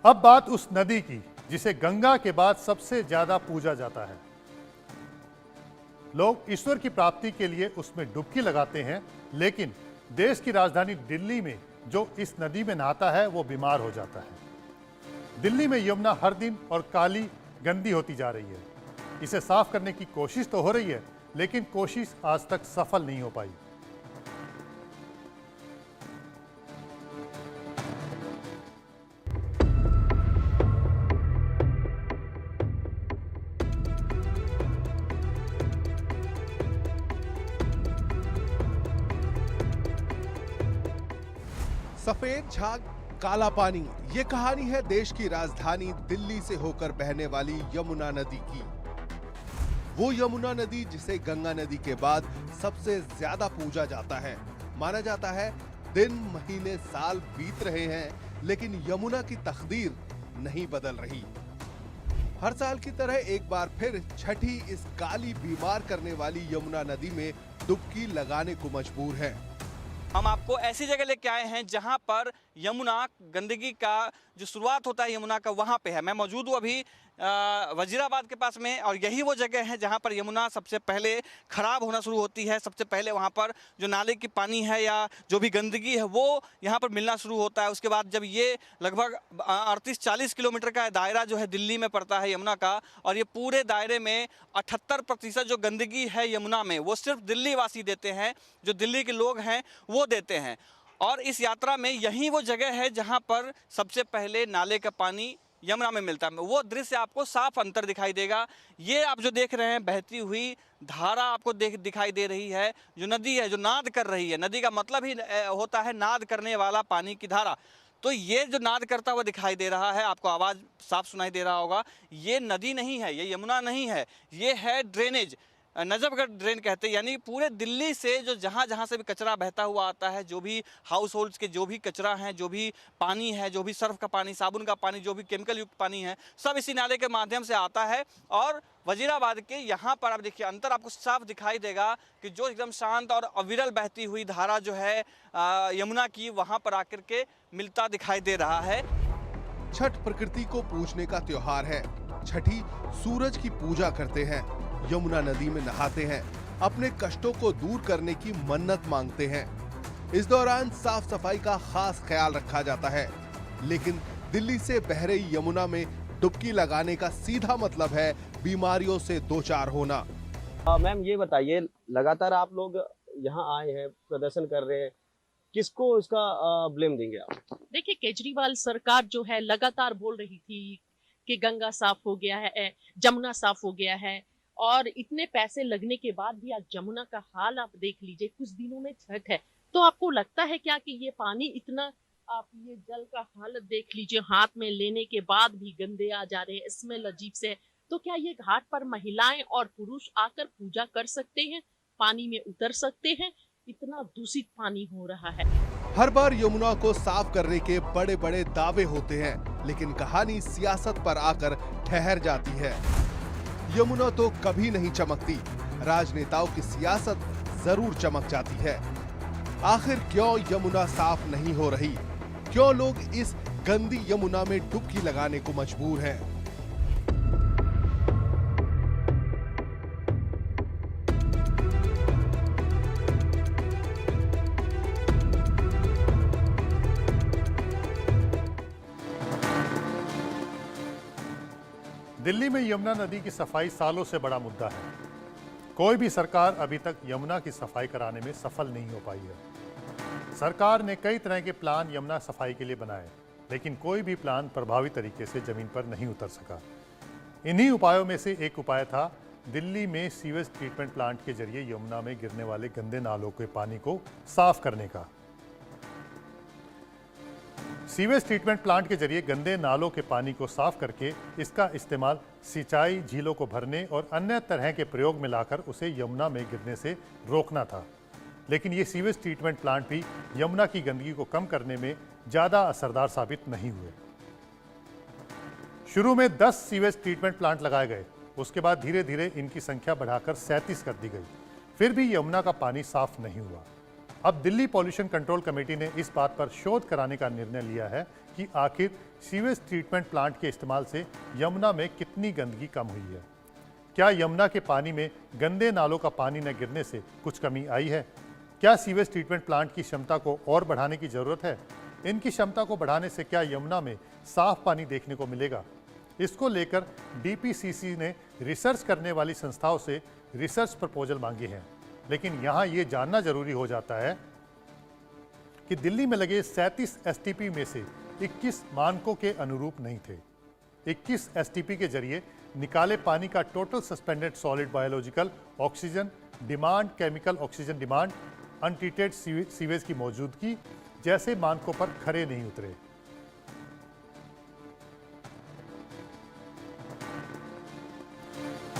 अब बात उस नदी की जिसे गंगा के बाद सबसे ज्यादा पूजा जाता है। लोग ईश्वर की प्राप्ति के लिए उसमें डुबकी लगाते हैं, लेकिन देश की राजधानी दिल्ली में जो इस नदी में नहाता है वो बीमार हो जाता है। दिल्ली में यमुना हर दिन और काली गंदी होती जा रही है। इसे साफ करने की कोशिश तो हो रही है, लेकिन कोशिश आज तक सफल नहीं हो पाई। सफेद झाग काला पानी, ये कहानी है देश की राजधानी दिल्ली से होकर बहने वाली यमुना नदी की। वो यमुना नदी जिसे गंगा नदी के बाद सबसे ज्यादा पूजा जाता है। माना जाता है दिन महीने साल बीत रहे हैं, लेकिन यमुना की तकदीर नहीं बदल रही। हर साल की तरह एक बार फिर छठी इस काली बीमार करने वाली यमुना नदी में डुबकी लगाने को मजबूर है। हम आपको ऐसी जगह लेके आए हैं जहां पर यमुना गंदगी का जो शुरुआत होता है यमुना का, वहां पे है। मैं मौजूद हूं अभी वजीराबाद के पास में, और यही वो जगह है जहां पर यमुना सबसे पहले खराब होना शुरू होती है। सबसे पहले वहां पर जो नाले की पानी है या जो भी गंदगी है वो यहां पर मिलना शुरू होता है। उसके बाद जब ये लगभग 38-40 किलोमीटर का दायरा जो है दिल्ली में पड़ता है यमुना का, और ये पूरे दायरे में 78% जो गंदगी है यमुना में वो सिर्फ दिल्ली वासी देते हैं, जो दिल्ली के लोग हैं वो देते हैं। और इस यात्रा में यही वो जगह है जहां पर सबसे पहले नाले का पानी यमुना में मिलता है। वो दृश्य आपको साफ अंतर दिखाई देगा। ये आप जो देख रहे हैं बहती हुई धारा आपको दिखाई दे रही है, जो नदी है जो नाद कर रही है। नदी का मतलब ही होता है नाद करने वाला पानी की धारा। तो ये जो नाद करता हुआ दिखाई दे रहा है, आपको आवाज़ साफ सुनाई दे रहा होगा, ये नदी नहीं है, ये यमुना नहीं है, ये है ड्रेनेज। नजफगढ़ ड्रेन कहते हैं। यानी पूरे दिल्ली से जो जहाँ जहाँ से भी कचरा बहता हुआ आता है, जो भी हाउस होल्ड्स के जो भी कचरा हैं, जो भी पानी है, जो भी सर्फ का पानी, साबुन का पानी, जो भी केमिकल युक्त पानी है, सब इसी नाले के माध्यम से आता है। और वजीराबाद के यहाँ पर आप देखिए अंतर आपको साफ दिखाई देगा कि जो एकदम शांत और अविरल बहती हुई धारा जो है यमुना की, वहाँ पर आकर के मिलता दिखाई दे रहा है। छठ प्रकृति को पूजने का त्योहार है। छठी सूरज की पूजा करते हैं, यमुना नदी में नहाते हैं, अपने कष्टों को दूर करने की मन्नत मांगते हैं। इस दौरान साफ सफाई का खास ख्याल रखा जाता है, लेकिन दिल्ली से बह रही यमुना में डुबकी लगाने का सीधा मतलब है बीमारियों से दो चार होना। मैम ये बताइए, लगातार आप लोग यहाँ आए हैं, प्रदर्शन कर रहे हैं, किसको इसका ब्लेम देंगे आप? देखिए, केजरीवाल सरकार जो है लगातार बोल रही थी कि गंगा साफ हो गया है, जमुना साफ हो गया है, और इतने पैसे लगने के बाद भी आज जमुना का हाल आप देख लीजिए। कुछ दिनों में छठ है, तो आपको लगता है क्या कि ये पानी इतना, आप ये जल का हालत देख लीजिए, हाथ में लेने के बाद भी गंदे आ जा रहे हैं, स्मेल अजीब से है। तो क्या ये घाट पर महिलाएं और पुरुष आकर पूजा कर सकते हैं, पानी में उतर सकते हैं? इतना दूषित पानी हो रहा है। हर बार यमुना को साफ करने के बड़े बड़े दावे होते हैं, लेकिन कहानी सियासत पर आकर ठहर जाती है। यमुना तो कभी नहीं चमकती, राजनेताओं की सियासत जरूर चमक जाती है। आखिर क्यों यमुना साफ नहीं हो रही? क्यों लोग इस गंदी यमुना में डुबकी लगाने को मजबूर हैं? दिल्ली में यमुना नदी की सफाई सालों से बड़ा मुद्दा है। कोई भी सरकार अभी तक यमुना की सफाई कराने में सफल नहीं हो पाई है। सरकार ने कई तरह के प्लान यमुना सफाई के लिए बनाए, लेकिन कोई भी प्लान प्रभावी तरीके से जमीन पर नहीं उतर सका। इन्हीं उपायों में से एक उपाय था दिल्ली में सीवेज ट्रीटमेंट प्लांट के जरिए यमुना में गिरने वाले गंदे नालों के पानी को साफ करने का। सीवेज ट्रीटमेंट प्लांट के जरिए गंदे नालों के पानी को साफ करके इसका इस्तेमाल सिंचाई, झीलों को भरने और अन्य तरह के प्रयोग में लाकर उसे यमुना में गिरने से रोकना था। लेकिन ये सीवेज ट्रीटमेंट प्लांट भी यमुना की गंदगी को कम करने में ज़्यादा असरदार साबित नहीं हुए। शुरू में 10 सीवेज ट्रीटमेंट प्लांट लगाए गए, उसके बाद धीरे धीरे इनकी संख्या बढ़ाकर 37 कर दी गई। फिर भी यमुना का पानी साफ नहीं हुआ। अब दिल्ली पॉल्यूशन कंट्रोल कमेटी ने इस बात पर शोध कराने का निर्णय लिया है कि आखिर सीवेज ट्रीटमेंट प्लांट के इस्तेमाल से यमुना में कितनी गंदगी कम हुई है। क्या यमुना के पानी में गंदे नालों का पानी न गिरने से कुछ कमी आई है? क्या सीवेज ट्रीटमेंट प्लांट की क्षमता को और बढ़ाने की जरूरत है? इनकी क्षमता को बढ़ाने से क्या यमुना में साफ पानी देखने को मिलेगा? इसको लेकर डीपीसीसी ने रिसर्च करने वाली संस्थाओं से रिसर्च प्रपोजल मांगे हैं। लेकिन यहाँ ये जानना जरूरी हो जाता है कि दिल्ली में लगे 37 एसटीपी में से 21 मानकों के अनुरूप नहीं थे। 21 एसटीपी के जरिए निकाले पानी का total suspended solid biological oxygen demand, chemical oxygen demand, untreated sewage की मौजूदगी जैसे मानकों पर खरे नहीं उतरे।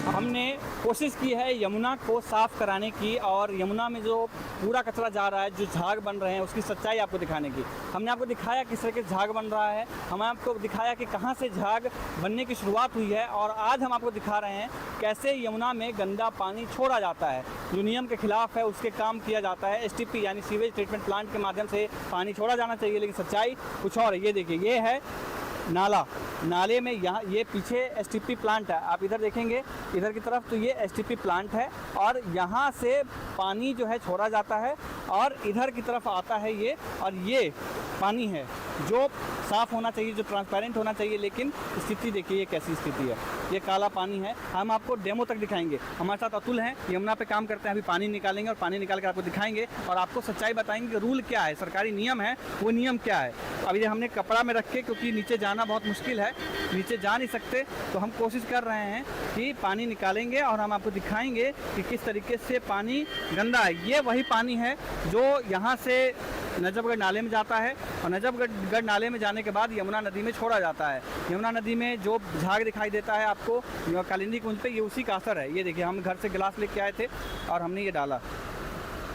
हमने कोशिश की है यमुना को साफ कराने की और यमुना में जो पूरा कचरा जा रहा है, जो झाग बन रहे हैं, उसकी सच्चाई आपको दिखाने की। हमने आपको दिखाया किस तरह के झाग बन रहा है, हमने आपको दिखाया कि कहां से झाग बनने की शुरुआत हुई है, और आज हम आपको दिखा रहे हैं कैसे यमुना में गंदा पानी छोड़ा जाता है। जो नियम के खिलाफ है उसके काम किया जाता है। एसटीपी यानी सीवेज ट्रीटमेंट प्लांट के माध्यम से पानी छोड़ा जाना चाहिए, लेकिन सच्चाई कुछ और है। ये देखिए, ये है नाला, नाले में यहाँ ये पीछे एसटीपी प्लांट है, आप इधर देखेंगे इधर की तरफ तो ये एसटीपी प्लांट है, और यहाँ से पानी जो है छोड़ा जाता है और इधर की तरफ आता है ये, और ये पानी है जो साफ़ होना चाहिए, जो ट्रांसपेरेंट होना चाहिए, लेकिन स्थिति देखिए ये कैसी स्थिति है। ये काला पानी है। हम आपको डेमो तक दिखाएंगे। हमारे साथ अतुल हैं, यमुना पे काम करते हैं। अभी पानी निकालेंगे और पानी निकाल कर आपको दिखाएंगे और आपको सच्चाई बताएंगे कि रूल क्या है, सरकारी नियम है, वो नियम क्या है। अभी हमने कपड़ा में रखे क्योंकि नीचे जाना बहुत मुश्किल है, नीचे जा नहीं सकते, तो हम कोशिश कर रहे हैं कि पानी निकालेंगे और हम आपको दिखाएंगे कि किस तरीके से पानी गंदा है। ये वही पानी है जो यहाँ से नजफगढ़ नाले में जाता है, और नजफगढ़ नाले में जाने के बाद यमुना नदी में छोड़ा जाता है। यमुना नदी में जो झाग दिखाई देता है आपको कालिंदी कुंज पे, ये उसी का असर है। ये देखिए, हम घर से गिलास लेके आए थे और हमने ये डाला,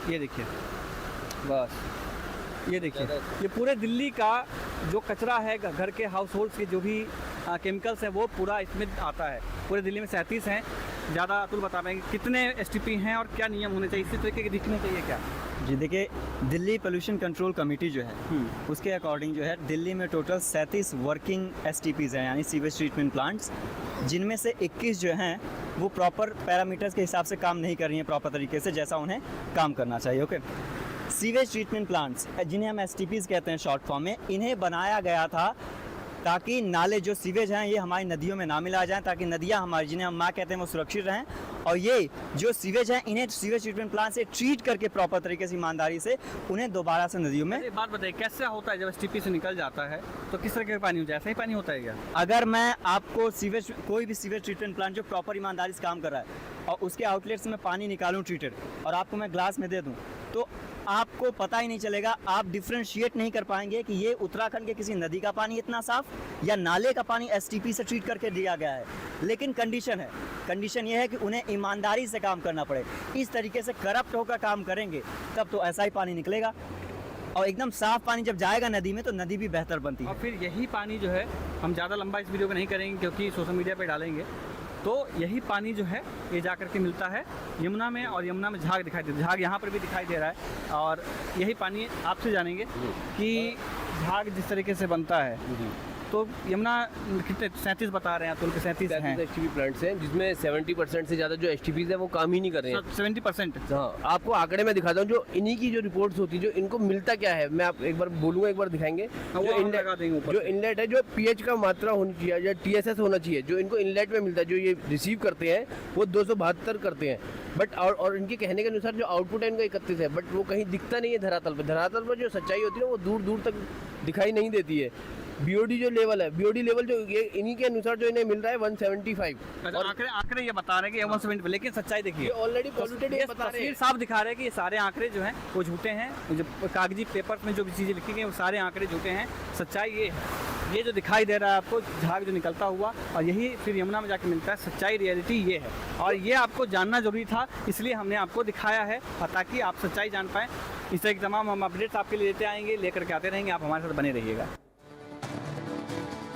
ये देखिए, बस ये देखिए, ये पूरे दिल्ली का जो कचरा है, घर के हाउस होल्ड्स के जो भी केमिकल्स हैं, वो पूरा इसमें आता है। पूरे दिल्ली में 37 हैं। ज़्यादा अतुल बता पाएंगे कितने एसटीपी हैं और क्या नियम होने चाहिए, इसी तरीके के दिखने चाहिए क्या? जी देखिए, दिल्ली पोल्यूशन कंट्रोल कमेटी जो है उसके अकॉर्डिंग जो है दिल्ली में टोटल 37 वर्किंग एसटीपीज़ हैं, यानी सीवेज ट्रीटमेंट प्लांट्स, जिनमें से 21 जो हैं वो प्रॉपर पैरामीटर्स के हिसाब से काम नहीं कर रही हैं, प्रॉपर तरीके से जैसा उन्हें काम करना चाहिए। ओके, सीवेज ट्रीटमेंट प्लांट्स जिन्हें हम एसटीपीज़ कहते हैं शॉर्ट फॉर्म में, इन्हें बनाया गया था ताकि नाले जो सीवेज हैं ये हमारी नदियों में ना मिला जाएं, ताकि नदियां हमारी, जिन्हें हम माँ कहते हैं, वो सुरक्षित रहें। और ये जो सीवेज हैं इन्हें सीवेज ट्रीटमेंट प्लांट से ट्रीट करके प्रॉपर तरीके से, ईमानदारी से उन्हें दोबारा से नदियों में। एक बात बताइए, कैसे होता है जब एसटीपी से निकल जाता है तो किस तरह का पानी हो जाए? ऐसा ही पानी होता है क्या? अगर मैं आपको सीवेज, कोई भी सीवेज ट्रीटमेंट प्लांट जो प्रॉपर ईमानदारी से काम कर रहा है और उसके आउटलेट से मैं पानी निकालूं ट्रीटेड और आपको मैं ग्लास में दे दूं, तो आपको पता ही नहीं चलेगा, आप डिफ्रेंशिएट नहीं कर पाएंगे कि ये उत्तराखंड के किसी नदी का पानी इतना साफ या नाले का पानी एसटीपी से ट्रीट करके दिया गया है। लेकिन कंडीशन ये है कि उन्हें ईमानदारी से काम करना पड़े। इस तरीके से करप्ट होकर काम करेंगे तब तो ऐसा ही पानी निकलेगा, और एकदम साफ पानी जब जाएगा नदी में तो नदी भी बेहतर बनती है। और फिर यही पानी जो है, हम ज़्यादा लंबा इस वीडियो को नहीं करेंगे क्योंकि सोशल मीडिया पे डालेंगे, तो यही पानी जो है ये जा कर के मिलता है यमुना में, और यमुना में झाग दिखाई देता है। झाग यहाँ पर भी दिखाई दे रहा है, और यही पानी आपसे जानेंगे कि झाग जिस तरीके से बनता है। तो यमुना कितने 37 बता रहे हैं, अतुल के 37 हैं एसटीपी प्लांट्स हैं, जिसमें 70% से ज़्यादा जो एसटीपीज है वो काम ही नहीं कर रहे हैं। 70%? हाँ, आपको आंकड़े में दिखाता हूँ, जो इन्हीं की जो रिपोर्ट्स होती है, जो इनको मिलता क्या है, मैं आप एक बार बोलूँगा, एक बार दिखाएंगे। जो इनलेट है, जो पीएच का मात्रा होनी चाहिए या टीएसएस होना चाहिए, जो इनको इनलेट में मिलता है, जो ये रिसीव करते हैं वो 272 करते हैं, बट और इनके कहने के अनुसार जो आउटपुट है इनका 31 है, बट वो कहीं दिखता नहीं है धरातल पर। धरातल पर जो सच्चाई होती है वो दूर दूर तक दिखाई नहीं देती है। बीओडी जो लेवल है, बीओडी लेवल जो ये इन्हीं के अनुसार जो इन्हें मिल रहा है 175, और आंकड़े ये बता रहे हैं कि 175, लेकिन सच्चाई देखिए, ऑलरेडी पॉल्यूटेड ये बता रहे हैं। साफ दिखा रहे हैं कि ये सारे आंकड़े जो हैं वो झूठे हैं। जो कागजी पेपर में जो भी चीज़ें लिखी गई वो सारे आंकड़े झूठे हैं। सच्चाई ये जो दिखाई दे रहा है आपको, झाग जो निकलता हुआ, और यही फिर यमुना में जाके मिलता है। सच्चाई, रियलिटी ये है, और ये आपको जानना जरूरी था, इसलिए हमने आपको दिखाया है ताकि आप सच्चाई जान पाएँ। इस तरह की तमाम हम अपडेट्स आपके लिए लेते आएंगे, लेकर के आते रहेंगे। आप हमारे साथ बने रहिएगा।